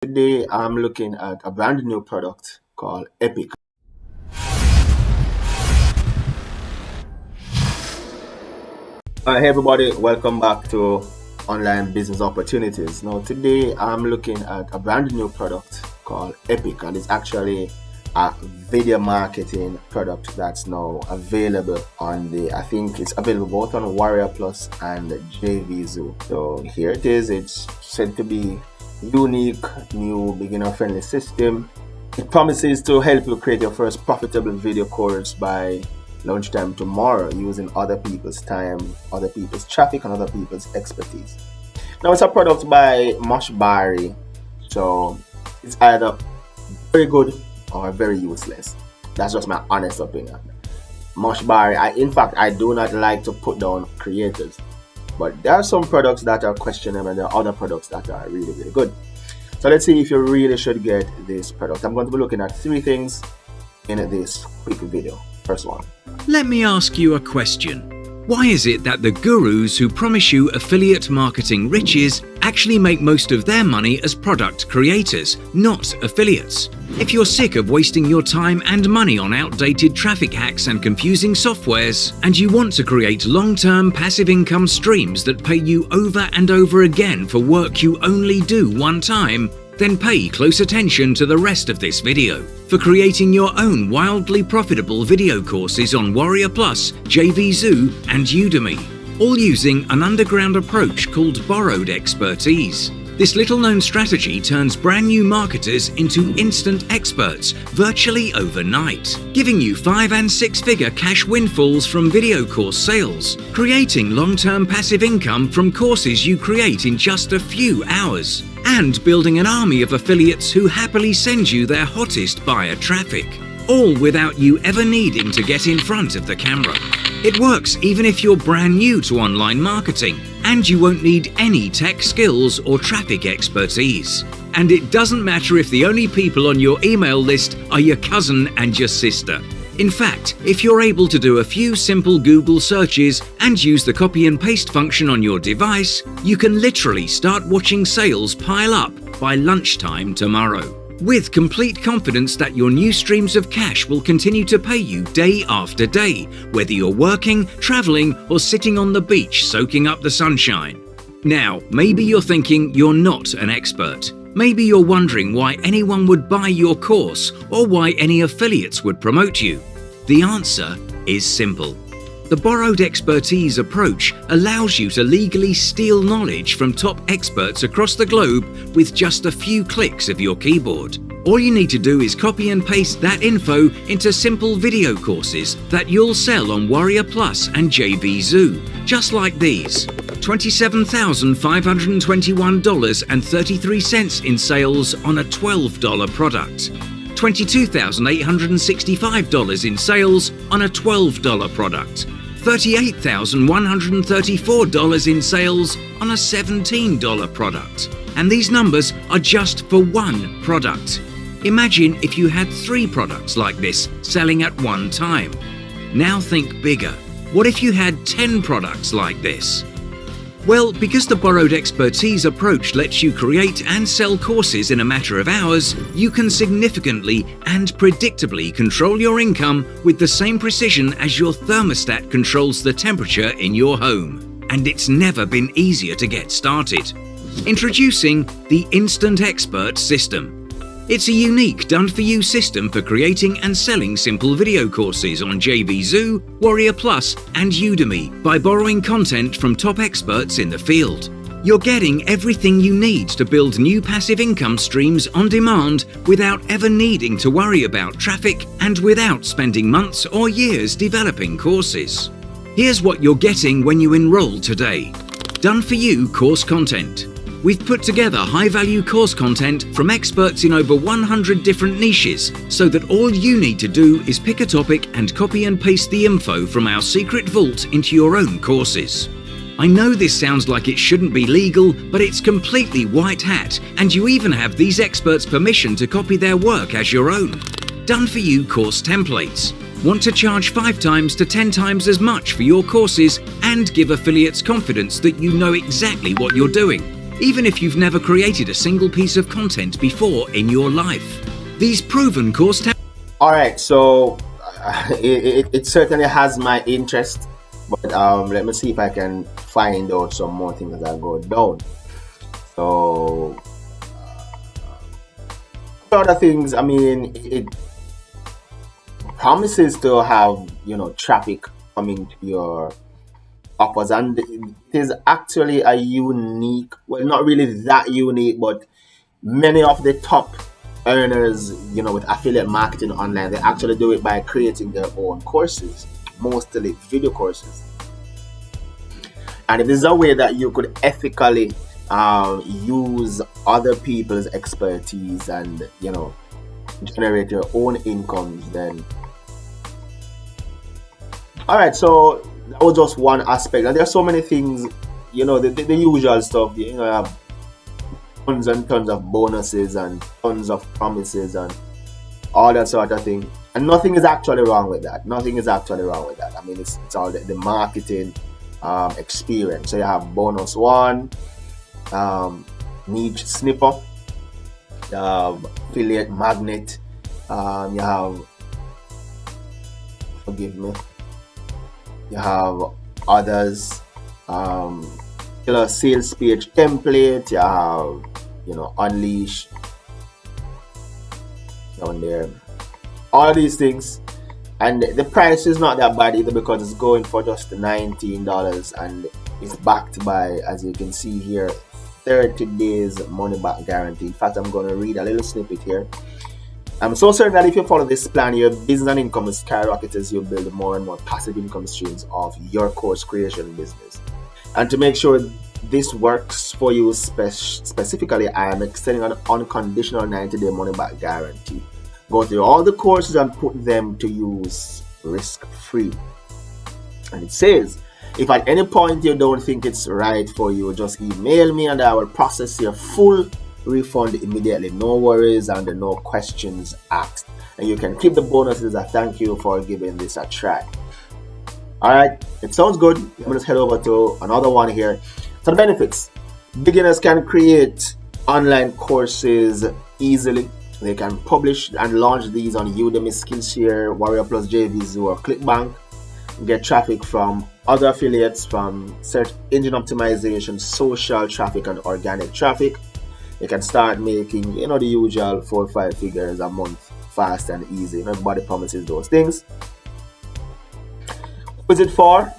Today I'm looking at a brand new product called Epic. Hey everybody, welcome back to Online Business Opportunities. Now today I'm looking at a brand new product called Epic, and it's actually a video marketing product that's now available on I think it's available both on Warrior Plus and JVZoo. So here it is. It's said to be unique, new, beginner-friendly system. It promises to help you create your first profitable video course by lunchtime tomorrow using other people's time, other people's traffic, and other people's expertise. Now, it's a product by Moshbari, so it's either very good or very useless. That's just my honest opinion. Moshbari, in fact, I do not like to put down creators, but there are some products that are questionable and there are other products that are really, really good. So let's see if you really should get this product. I'm going to be looking at 3 things in this quick video. First one. Let me ask you a question. Why is it that the gurus who promise you affiliate marketing riches actually make most of their money as product creators, not affiliates? If you're sick of wasting your time and money on outdated traffic hacks and confusing softwares, and you want to create long-term passive income streams that pay you over and over again for work you only do one time, then pay close attention to the rest of this video. For creating your own wildly profitable video courses on Warrior Plus, JVZoo, and Udemy, all using an underground approach called borrowed expertise. This little-known strategy turns brand new marketers into instant experts virtually overnight, giving you 5- and 6-figure cash windfalls from video course sales, creating long-term passive income from courses you create in just a few hours, and building an army of affiliates who happily send you their hottest buyer traffic, all without you ever needing to get in front of the camera. It works even if you're brand new to online marketing, and you won't need any tech skills or traffic expertise. And it doesn't matter if the only people on your email list are your cousin and your sister. In fact, if you're able to do a few simple Google searches and use the copy and paste function on your device, you can literally start watching sales pile up by lunchtime tomorrow, with complete confidence that your new streams of cash will continue to pay you day after day, whether you're working, traveling, or sitting on the beach soaking up the sunshine. Now, maybe you're thinking you're not an expert. Maybe you're wondering why anyone would buy your course or why any affiliates would promote you. The answer is simple. The borrowed expertise approach allows you to legally steal knowledge from top experts across the globe with just a few clicks of your keyboard. All you need to do is copy and paste that info into simple video courses that you'll sell on Warrior Plus and JVZoo, just like these. $27,521.33 in sales on a $12 product. $22,865 in sales on a $12 product. $38,134 in sales on a $17 product. And these numbers are just for one product. Imagine if you had 3 products like this selling at one time. Now think bigger. What if you had 10 products like this? Well, because the borrowed expertise approach lets you create and sell courses in a matter of hours, you can significantly and predictably control your income with the same precision as your thermostat controls the temperature in your home. And it's never been easier to get started. Introducing the Instant Expert System. It's a unique done-for-you system for creating and selling simple video courses on JVZoo, Warrior Plus, and Udemy by borrowing content from top experts in the field. You're getting everything you need to build new passive income streams on demand without ever needing to worry about traffic and without spending months or years developing courses. Here's what you're getting when you enroll today. Done-for-you course content. We've put together high-value course content from experts in over 100 different niches, so that all you need to do is pick a topic and copy and paste the info from our secret vault into your own courses. I know this sounds like it shouldn't be legal, but it's completely white hat, and you even have these experts' permission to copy their work as your own. Done-for-you course templates. Want to charge 5 times to 10 times as much for your courses and give affiliates confidence that you know exactly what you're doing? even if you've never created a single piece of content before in your life. These proven course All right, so it certainly has my interest, but let me see if I can find out some more things as I go down. So other things, I mean, it promises to have, you know, traffic coming to your offers, and it is actually a unique, well, not really that unique, but many of the top earners, you know, with affiliate marketing online, they actually do it by creating their own courses, mostly video courses. And if there's a way that you could ethically use other people's expertise and, you know, generate your own incomes, then all right. So that was just one aspect, and there's so many things, you know, the usual stuff, you know, you have tons and tons of bonuses and tons of promises and all that sort of thing, and nothing is actually wrong with that. Nothing is actually wrong with that. I mean, it's all the marketing experience. So you have bonus one, niche snipper, you have affiliate magnet, you have, forgive me, you have others, killer sales page template, you have, you know, unleash down there, all of these things. And the price is not that bad either, because it's going for just $19 and it's backed by, as you can see here, 30 days money back guarantee. In fact, I'm going to read a little snippet here. I'm so certain that if you follow this plan, your business and income will skyrocket as you build more and more passive income streams of your course creation business. And to make sure this works for you specifically, I am extending an unconditional 90-day money back guarantee. Go through all the courses and put them to use risk-free. And it says, if at any point you don't think it's right for you, just email me and I will process your full refund immediately. No worries and no questions asked. And you can keep the bonuses as a thank you for giving this a try. Alright, it sounds good. I'm going to head over to another one here. So the benefits. Beginners can create online courses easily. They can publish and launch these on Udemy, Skillshare, Warrior Plus, JVZoo, or ClickBank. Get traffic from other affiliates, from search engine optimization, social traffic, and organic traffic. You can start making, you know, the usual 4 or 5 figures a month fast and easy. Nobody promises those things. Who is it for?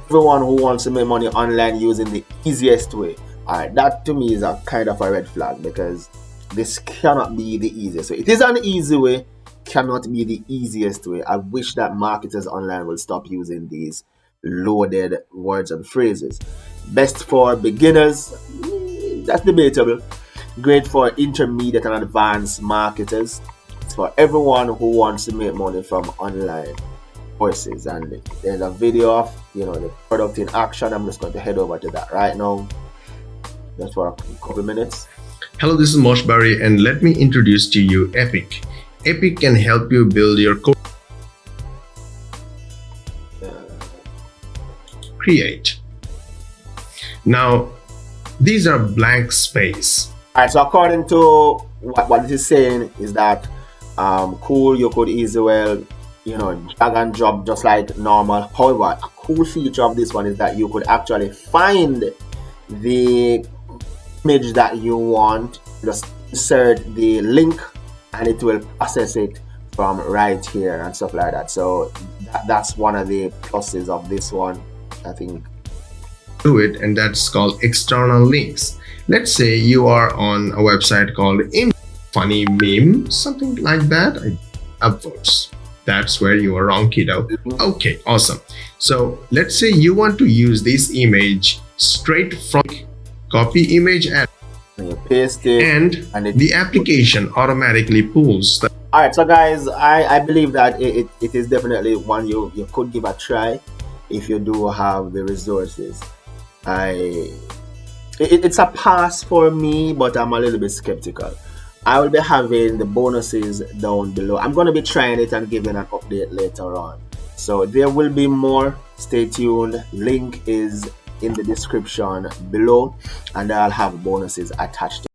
Everyone who wants to make money online using the easiest way. Alright, that to me is a kind of a red flag, because this cannot be the easiest way. It is an easy way, cannot be the easiest way. I wish that marketers online will stop using these loaded words and phrases. Best for beginners, that's debatable. Great for intermediate and advanced marketers. It's for everyone who wants to make money from online courses. And there's a video of, you know, the product in action. I'm just going to head over to that right now, just for a couple minutes. Hello, this is Mosh Barry, and let me introduce to you Epic. Epic can help you build your course. Create. Now, these are blank space. Alright, so according to what this is saying is that cool, you could easily, well, you know, drag and drop just like normal. However, a cool feature of this one is that you could actually find the image that you want, just insert the link and it will process it from right here and stuff like that. So that's one of the pluses of this one, I think. Do it, and that's called external links. Let's say you are on a website called Funny Meme, something like that. Upvotes. That's where you are wrong, kiddo. Okay, awesome. So let's say you want to use this image straight from copy image and you paste it, and the application automatically pulls the. Alright, so guys, I believe that it is definitely one you could give a try if you do have the resources. It's a pass for me, but I'm a little bit skeptical. I will be having the bonuses down below. I'm going to be trying it and giving an update later on. So there will be more. Stay tuned. Link is in the description below, and I'll have bonuses attached to